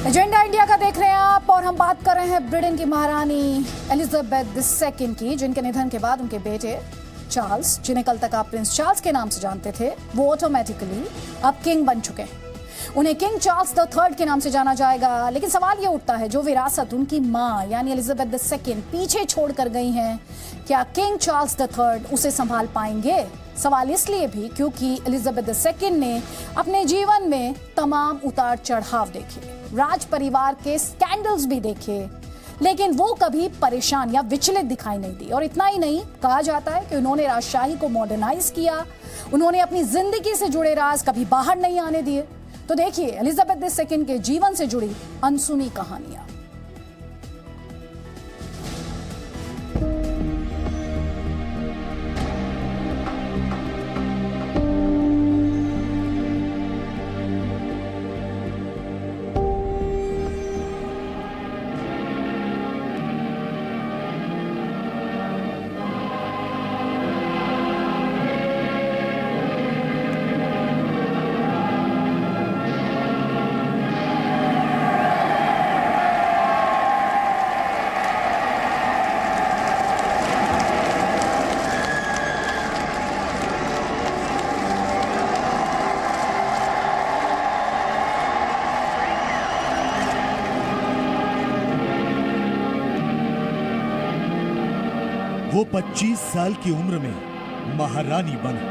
Agenda India का देख रहे हैं आप और हम बात कर रहे हैं ब्रिटेन की महारानी एलिजाबेथ II की, जिनके निधन के बाद उनके बेटे चार्ल्स, जिन्हें कल तक आप प्रिंस चार्ल्स के नाम से जानते थे, वो ऑटोमेटिकली अब किंग बन चुके हैं। उन्हें किंग चार्ल्स III के नाम से जाना जाएगा। लेकिन सवाल ये उठता है, जो विरासत उनकी मां यानी एलिजाबेथ II पीछे छोड़ कर गई हैं, क्या किंग चार्ल्स III उसे संभाल पाएंगे? सवाल इसलिए भी क्योंकि एलिजाबेथ II ने अपने जीवन में तमाम उतार चढ़ाव देखे, राज परिवार के स्कैंडल्स भी देखे, लेकिन वो कभी परेशान या विचलित दिखाई नहीं दी। और इतना ही नहीं, कहा जाता है कि उन्होंने राजशाही को मॉडर्नाइज किया, उन्होंने अपनी जिंदगी से जुड़े राज कभी बाहर नहीं आने दिए। तो देखिए एलिजाबेथ II के जीवन से जुड़ी अनसुनी कहानियां। वो 25 साल की उम्र में महारानी बनी।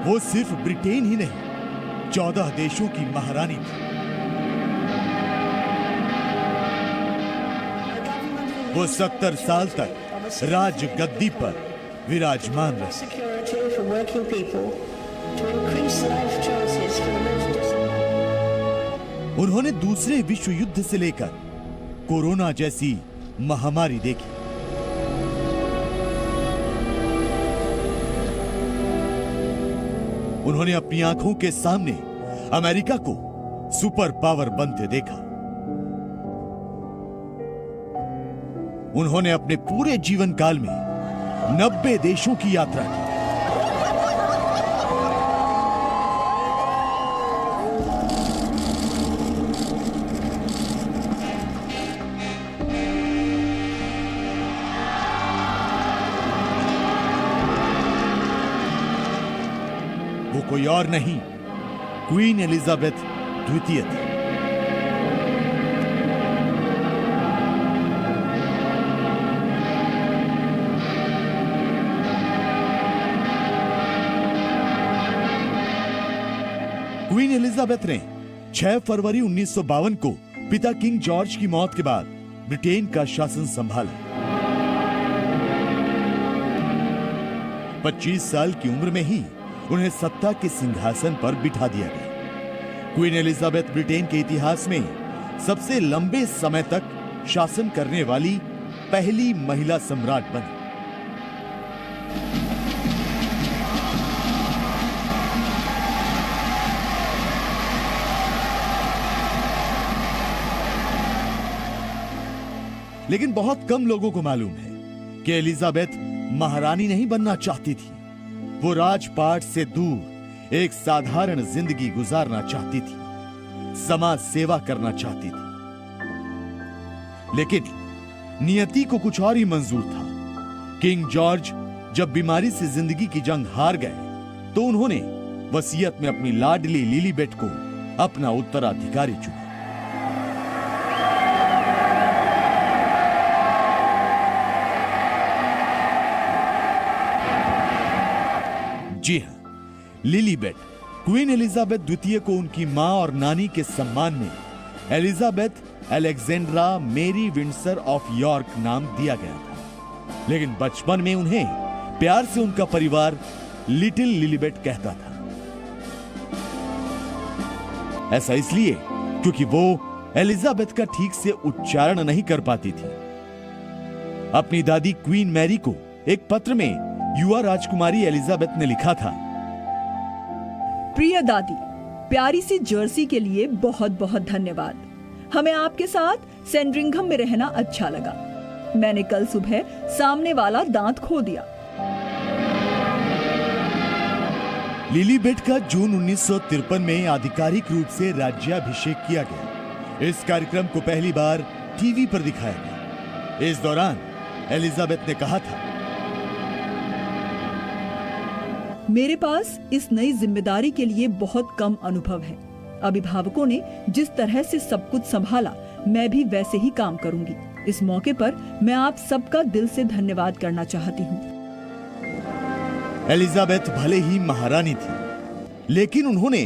वो सिर्फ ब्रिटेन ही नहीं, 14 देशों की महारानी थी। वो 70 साल तक राज गद्दी पर विराजमान रही। उन्होंने दूसरे विश्व युद्ध से लेकर कोरोना जैसी महामारी देखी। उन्होंने अपनी आंखों के सामने अमेरिका को सुपर पावर बनते देखा। उन्होंने अपने पूरे जीवन काल में 90 देशों की यात्रा की। वो कोई और नहीं, क्वीन एलिजाबेथ द्वितीय थी। क्वीन एलिजाबेथ ने 6 फरवरी 1952 को पिता किंग जॉर्ज की मौत के बाद ब्रिटेन का शासन संभाला। 25 साल की उम्र में ही उन्हें सत्ता के सिंहासन पर बिठा दिया गया। क्वीन एलिजाबेथ ब्रिटेन के इतिहास में सबसे लंबे समय तक शासन करने वाली पहली महिला सम्राट बनी। लेकिन बहुत कम लोगों को मालूम है कि एलिजाबेथ महारानी नहीं बनना चाहती थी। वो राजपाट से दूर एक साधारण जिंदगी गुजारना चाहती थी, समाज सेवा करना चाहती थी। लेकिन नियति को कुछ और ही मंजूर था। किंग जॉर्ज जब बीमारी से जिंदगी की जंग हार गए तो उन्होंने वसीयत में अपनी लाडली लिलीबेट को अपना उत्तराधिकारी चुना। जी हां, लिलीबेट क्वीन एलिजाबेथ द्वितीय को उनकी मां और नानी के सम्मान में एलिजाबेथ अलेक्जेंड्रा मेरी विंडसर ऑफ यॉर्क नाम दिया गया था। लेकिन बचपन में उन्हें प्यार से उनका परिवार लिटिल लिलीबेट कहता था। ऐसा इसलिए क्योंकि वो एलिजाबेथ का ठीक से उच्चारण नहीं कर पाती थी। अपनी दादी क्वीन मैरी को एक पत्र में युवा राजकुमारी एलिजाबेथ ने लिखा था, प्रिय दादी, प्यारी सी जर्सी के लिए बहुत बहुत धन्यवाद। हमें आपके साथ सैंड्रिंघम में रहना अच्छा लगा। मैंने कल सुबह सामने वाला दांत खो दिया। लिलीबेट का जून 1953 में आधिकारिक रूप से राज्याभिषेक किया गया। इस कार्यक्रम को पहली बार टीवी पर दिखाया गया। इस दौरान एलिजाबेथ ने कहा था, मेरे पास इस नई जिम्मेदारी के लिए बहुत कम अनुभव है। अभिभावकों ने जिस तरह से सब कुछ संभाला, मैं भी वैसे ही काम करूंगी। इस मौके पर मैं आप सबका दिल से धन्यवाद करना चाहती हूँ। एलिजाबेथ भले ही महारानी थी, लेकिन उन्होंने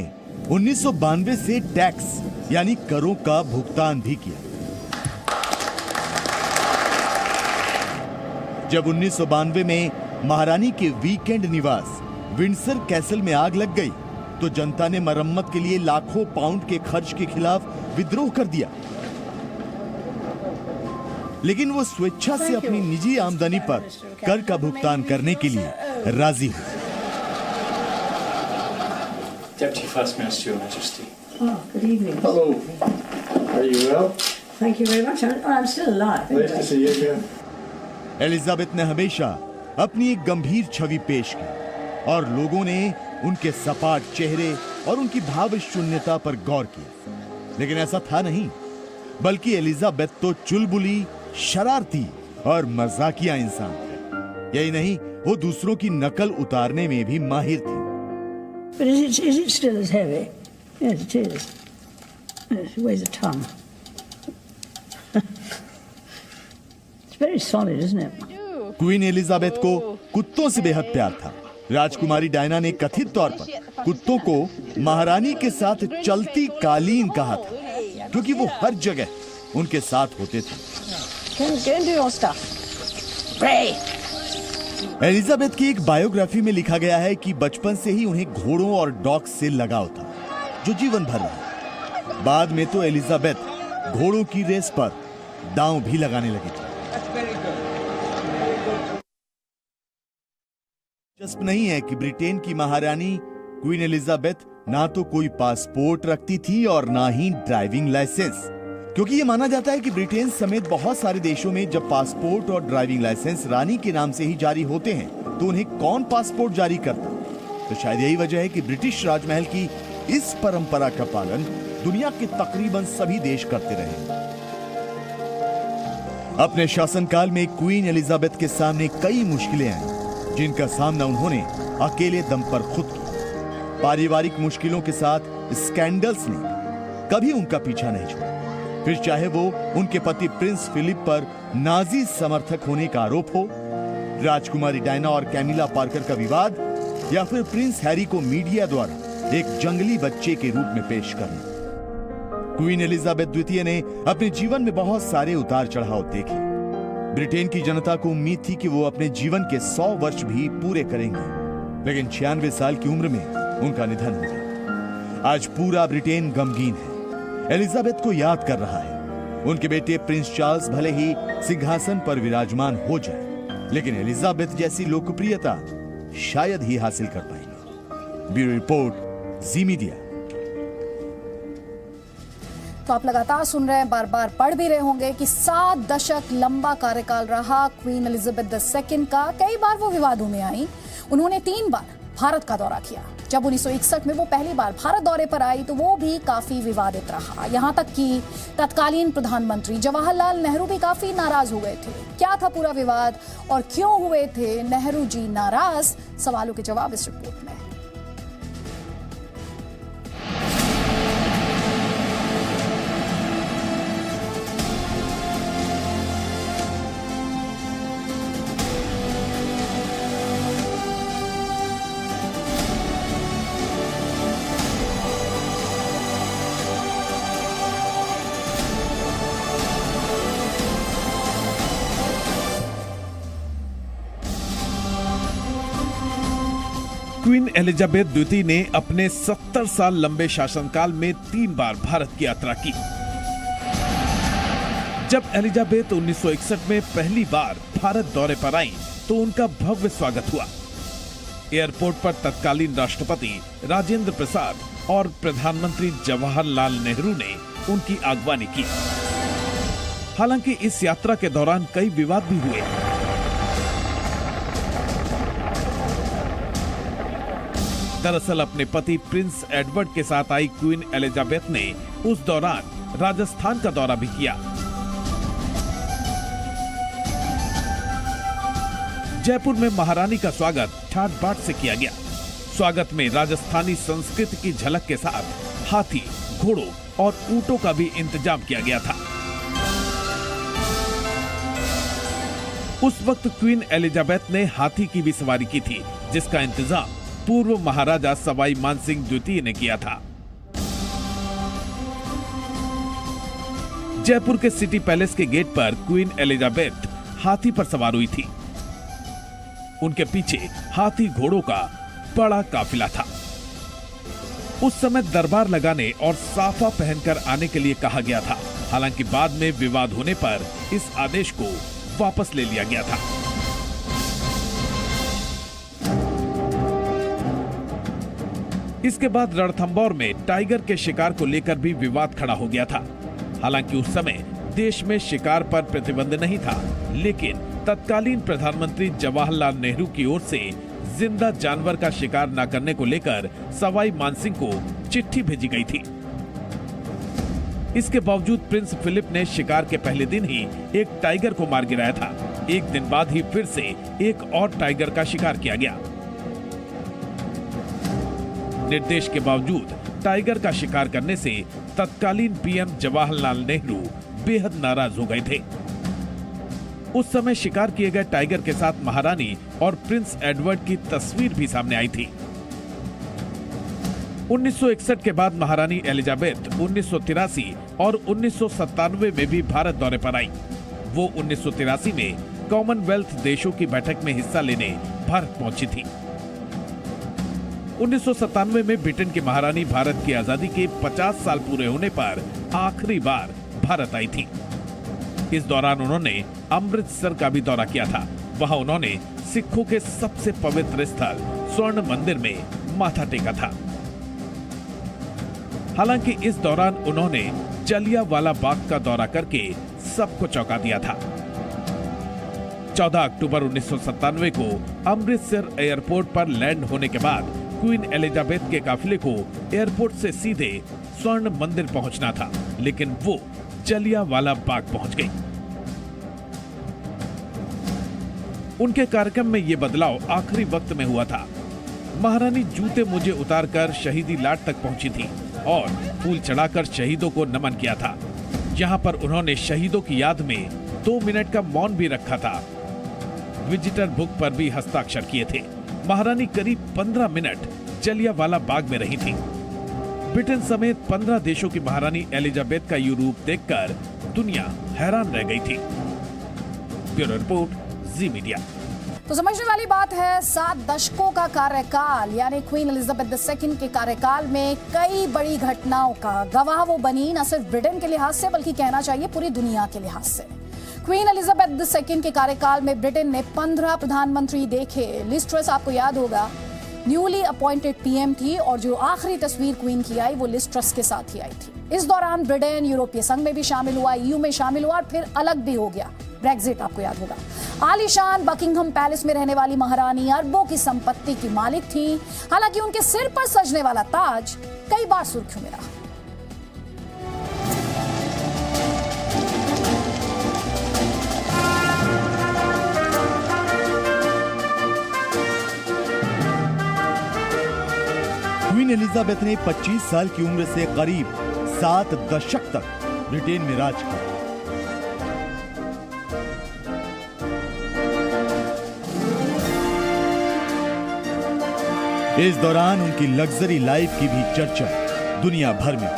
1992 से टैक्स यानी करों का भुगतान भी किया। जब 1992 में महारानी के वीकेंड निवास विंडसर कैसल में आग लग गई, तो जनता ने मरम्मत के लिए लाखों पाउंड के खर्च के खिलाफ विद्रोह कर दिया। लेकिन वो स्वेच्छा से अपनी निजी आमदनी पर कर का भुगतान करने के लिए राजी हुई। Deputy First Minister, Your Majesty. Oh, good evening. Hello. Are you well? Thank you very much. I'm still alive. Nice to see you again. Elizabeth ने हमेशा अपनी एक गंभीर छवि पेश की और लोगों ने उनके सपाट चेहरे और उनकी भाव शून्यता पर गौर किया। लेकिन ऐसा था नहीं, बल्कि एलिजाबेथ तो चुलबुली, शरारती और मजाकिया इंसान थे। यही नहीं, वो दूसरों की नकल उतारने में भी माहिर थी। But is it still as heavy? Yes, it is. It weighs a ton. It's very solid, isn't it? Queen Elizabeth को कुत्तों से बेहद प्यार था। राजकुमारी डायना ने कथित तौर पर कुत्तों को महारानी के साथ चलती कालीन कहा था, क्योंकि वो हर जगह उनके साथ होते थे। Go and do your stuff. Pray. Elizabeth की एक बायोग्राफी में लिखा गया है कि बचपन से ही उन्हें घोड़ों और डॉग्स से लगाव था, जो जीवन भर रहा। बाद में तो एलिजाबेथ घोड़ों की रेस पर दांव भी लगाने लगी थी। दिलचस्प नहीं है कि ब्रिटेन की महारानी क्वीन एलिजाबेथ ना तो कोई पासपोर्ट रखती थी और ना ही ड्राइविंग लाइसेंस, क्योंकि यह माना जाता है कि ब्रिटेन समेत बहुत सारे देशों में जब पासपोर्ट और ड्राइविंग लाइसेंस रानी के नाम से ही जारी होते हैं, तो उन्हें कौन पासपोर्ट जारी करता? तो शायद यही वजह है कि ब्रिटिश राजमहल की इस परंपरा का पालन दुनिया के तकरीबन सभी देश करते रहे। अपने शासनकाल में क्वीन एलिजाबेथ के सामने कई मुश्किलें आई, जिनका सामना उन्होंने अकेले दम पर खुद किया। पारिवारिक मुश्किलों के साथ स्कैंडल्स ने कभी उनका पीछा नहीं छोड़ा। फिर चाहे वो उनके पति प्रिंस फिलिप पर नाजी समर्थक होने का आरोप हो, राजकुमारी डायना और कैमिला पार्कर का विवाद, या फिर प्रिंस हैरी को मीडिया द्वारा एक जंगली बच्चे के रूप में पेश करना। क्वीन एलिजाबेथ द्वितीय ने अपने जीवन में बहुत सारे उतार चढ़ाव देखे। ब्रिटेन की जनता को उम्मीद थी कि वो अपने जीवन के 100 वर्ष भी पूरे करेंगे, लेकिन 96 साल की उम्र में उनका निधन हो गया। आज पूरा ब्रिटेन गमगीन है, एलिजाबेथ को याद कर रहा है। उनके बेटे प्रिंस चार्ल्स भले ही सिंहासन पर विराजमान हो जाए, लेकिन एलिजाबेथ जैसी लोकप्रियता शायद ही हासिल कर पाएंगे। ब्यूरो रिपोर्ट, जी मीडिया। तो आप लगातार सुन रहे हैं, बार बार पढ़ भी रहे होंगे कि 7 दशक लंबा कार्यकाल रहा क्वीन एलिजाबेथ II का। कई बार वो विवादों में आई। उन्होंने 3 बार भारत का दौरा किया। जब 1961 में वो पहली बार भारत दौरे पर आई तो वो भी काफी विवादित रहा। यहां तक कि तत्कालीन प्रधानमंत्री जवाहरलाल नेहरू भी काफी नाराज हो गए थे। क्या था पूरा विवाद और क्यों हुए थे नेहरू जी नाराज? सवालों के जवाब इस रिपोर्ट में। क्वीन एलिजाबेथ द्वितीय ने अपने 70 साल लंबे शासनकाल में 3 बार भारत की यात्रा की। जब एलिजाबेथ 1961 में पहली बार भारत दौरे पर आई तो उनका भव्य स्वागत हुआ। एयरपोर्ट पर तत्कालीन राष्ट्रपति राजेंद्र प्रसाद और प्रधानमंत्री जवाहरलाल नेहरू ने उनकी अगवानी की। हालांकि इस यात्रा के दौरान कई विवाद भी हुए। दरअसल अपने पति प्रिंस एडवर्ड के साथ आई क्वीन एलिजाबेथ ने उस दौरान राजस्थान का दौरा भी किया। जयपुर में महारानी का स्वागत ठाट बाट से किया गया। स्वागत में राजस्थानी संस्कृति की झलक के साथ हाथी, घोड़ों और ऊंटों का भी इंतजाम किया गया था। उस वक्त क्वीन एलिजाबेथ ने हाथी की भी सवारी की थी, जिसका इंतजाम पूर्व महाराजा सवाई मानसिंह द्वितीय ने किया था। जयपुर के सिटी पैलेस के गेट पर क्वीन एलिजाबेथ हाथी पर सवार हुई थी। उनके पीछे हाथी घोड़ों का बड़ा काफिला था। उस समय दरबार लगाने और साफा पहनकर आने के लिए कहा गया था। हालांकि बाद में विवाद होने पर इस आदेश को वापस ले लिया गया था। इसके बाद रणथंभौर में टाइगर के शिकार को लेकर भी विवाद खड़ा हो गया था। हालांकि उस समय देश में शिकार पर प्रतिबंध नहीं था, लेकिन तत्कालीन प्रधानमंत्री जवाहरलाल नेहरू की ओर से जिंदा जानवर का शिकार न करने को लेकर सवाई मानसिंह को चिट्ठी भेजी गई थी। इसके बावजूद प्रिंस फिलिप ने शिकार के पहले दिन ही एक टाइगर को मार गिराया था। एक दिन बाद ही फिर से एक और टाइगर का शिकार किया गया। निर्देश के बावजूद टाइगर का शिकार करने से तत्कालीन पीएम जवाहरलाल नेहरू बेहद नाराज हो गए थे। उस समय शिकार किए गए टाइगर के साथ महारानी और प्रिंस एडवर्ड की तस्वीर भी सामने आई थी। 1961 के बाद महारानी एलिजाबेथ 1983 और 1997 में भी भारत दौरे पर आई। वो 1983 में कॉमनवेल्थ देशों की बैठक में हिस्सा लेने भारत पहुंची थी। 1997 में ब्रिटेन की महारानी भारत की आजादी के 50 साल पूरे होने पर आखिरी बार भारत आई थी। इस दौरान उन्होंने अमृतसर का भी दौरा किया था। वहां उन्होंने सिखों के सबसे पवित्र स्थल स्वर्ण मंदिर में माथा टेका था। हालांकि इस दौरान उन्होंने जलियांवाला बाग का दौरा करके सबको चौंका दिया था। 14 अक्टूबर 1997 को अमृतसर एयरपोर्ट पर लैंड होने के बाद क्वीन एलिजाबेथ के काफिले को एयरपोर्ट से सीधे स्वर्ण मंदिर पहुंचना था, लेकिन वो जलियांवाला बाग पहुंच गई। उनके कार्यक्रम में ये बदलाव आखिरी वक्त में हुआ था। महारानी जूते मोजे उतारकर शहीदी लाट तक पहुंची थी और फूल चढ़ाकर शहीदों को नमन किया था। यहाँ पर उन्होंने शहीदों की याद में 2 मिनट का मौन भी रखा था। विजिटर बुक पर भी हस्ताक्षर किए थे। महारानी करीब 15 मिनट जलियांवाला बाग में रही थी। ब्रिटेन समेत 15 देशों की महारानी एलिजाबेथ का ये रूप देखकर दुनिया हैरान रह गई थी। ब्यूरो रिपोर्ट, जी मीडिया। तो समझने वाली बात है, 7 दशकों का कार्यकाल यानी क्वीन एलिजाबेथ II के कार्यकाल में कई बड़ी घटनाओं का गवाह वो बनी, न सिर्फ ब्रिटेन के लिहाज से बल्कि कहना चाहिए पूरी दुनिया के लिहाज से। क्वीन एलिजाबेथ II के कार्यकाल में ब्रिटेन ने 15 प्रधानमंत्री देखे। लिज ट्रस आपको याद होगा न्यूली अपॉइंटेड पीएम थी और जो आखिरी तस्वीर क्वीन की आई वो लिज ट्रस के साथ ही आई थी। इस दौरान ब्रिटेन यूरोपीय संघ में भी शामिल हुआ, EU में शामिल हुआ और फिर अलग भी हो गया, ब्रेक्जिट आपको याद होगा। आलीशान बकिंघम पैलेस में रहने वाली महारानी अरबों की संपत्ति की मालिक थी। हालांकि उनके सिर पर सजने वाला ताज कई बार सुर्खियों में रहा। क्वीन एलिजाबेथ ने 25 साल की उम्र से करीब 7 दशक तक ब्रिटेन में राज किया। इस दौरान उनकी लग्जरी लाइफ की भी चर्चा दुनिया भर में।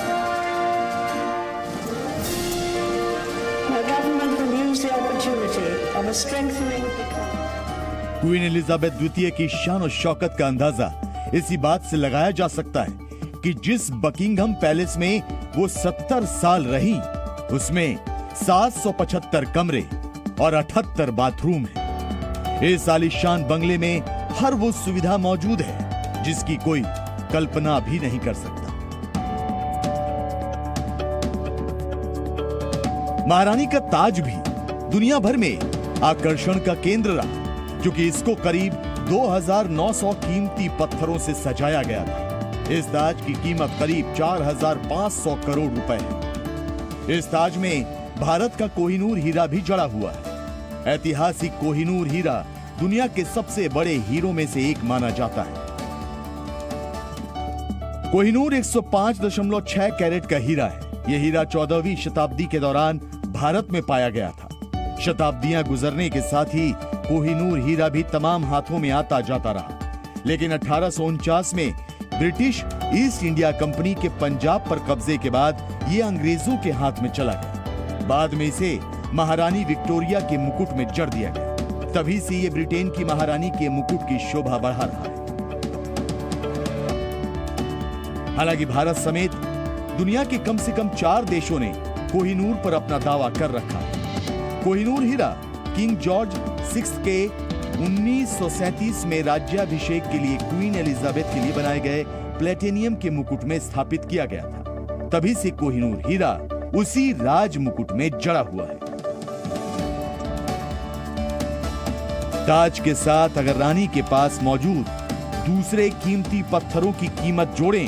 क्वीन एलिजाबेथ द्वितीय की शान और शौकत का अंदाजा इसी बात से लगाया जा सकता है कि जिस बकिंघम पैलेस में वो 70 साल रही, उसमें 775 कमरे और 78 बाथरूम हैं। इस आलीशान बंगले में हर वो सुविधा मौजूद है जिसकी कोई कल्पना भी नहीं कर सकता। महारानी का ताज भी दुनिया भर में आकर्षण का केंद्र रहा, क्योंकि इसको करीब 2,900 कीमती पत्थरों से सजाया गया था। इस ताज की कीमत करीब 4,500 करोड़ रुपए है। इस ताज में भारत का कोहिनूर हीरा भी जड़ा हुआ है। ऐतिहासिक कोहिनूर हीरा दुनिया के सबसे बड़े हीरों में से एक माना जाता है। कोहिनूर 105.6 कैरेट का हीरा है। यह हीरा 14वीं शताब्दी के दौरान भारत में पाया गया था। शताब्दियां गुजरने के साथ ही कोहिनूर हीरा भी तमाम हाथों में आता जाता रहा, लेकिन 1849 में ब्रिटिश ईस्ट इंडिया कंपनी के पंजाब पर कब्जे के बाद यह अंग्रेजों के हाथ में चला गया। बाद में इसे महारानी विक्टोरिया के मुकुट में जड़ दिया गया। तभी से यह ब्रिटेन की महारानी के मुकुट की शोभा बढ़ा रहा है। हालांकि भारत समेत दुनिया के कम से कम 4 देशों ने कोहिनूर पर अपना दावा कर रखा है। कोहिनूर हीरा किंग जॉर्ज 6 के 1937 में राज्याभिषेक के लिए क्वीन एलिजाबेथ के लिए बनाए गए प्लेटिनियम के मुकुट में स्थापित किया गया था। तभी से कोहिनूर हीरा उसी राज मुकुट में जड़ा हुआ है। ताज के साथ अगर रानी के पास मौजूद दूसरे कीमती पत्थरों की कीमत जोड़ें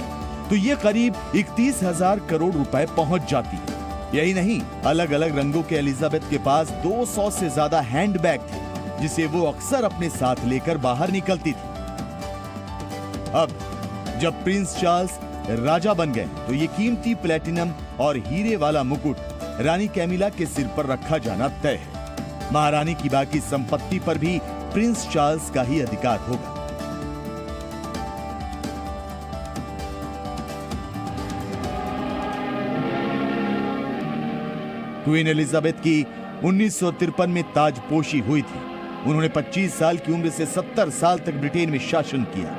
तो ये करीब 31,000 करोड़ रुपए पहुंच जाती है। यही नहीं, अलग अलग रंगों के एलिजाबेथ के पास 200 से ज्यादा हैंडबैग थे, जिसे वो अक्सर अपने साथ लेकर बाहर निकलती थी। अब जब प्रिंस चार्ल्स राजा बन गए तो ये कीमती प्लेटिनम और हीरे वाला मुकुट रानी कैमिला के सिर पर रखा जाना तय है। महारानी की बाकी संपत्ति पर भी प्रिंस चार्ल्स का ही अधिकार होगा। क्वीन एलिजाबेथ की 1953 में ताजपोशी हुई थी। उन्होंने 25 साल की उम्र से 70 साल तक ब्रिटेन में शासन किया।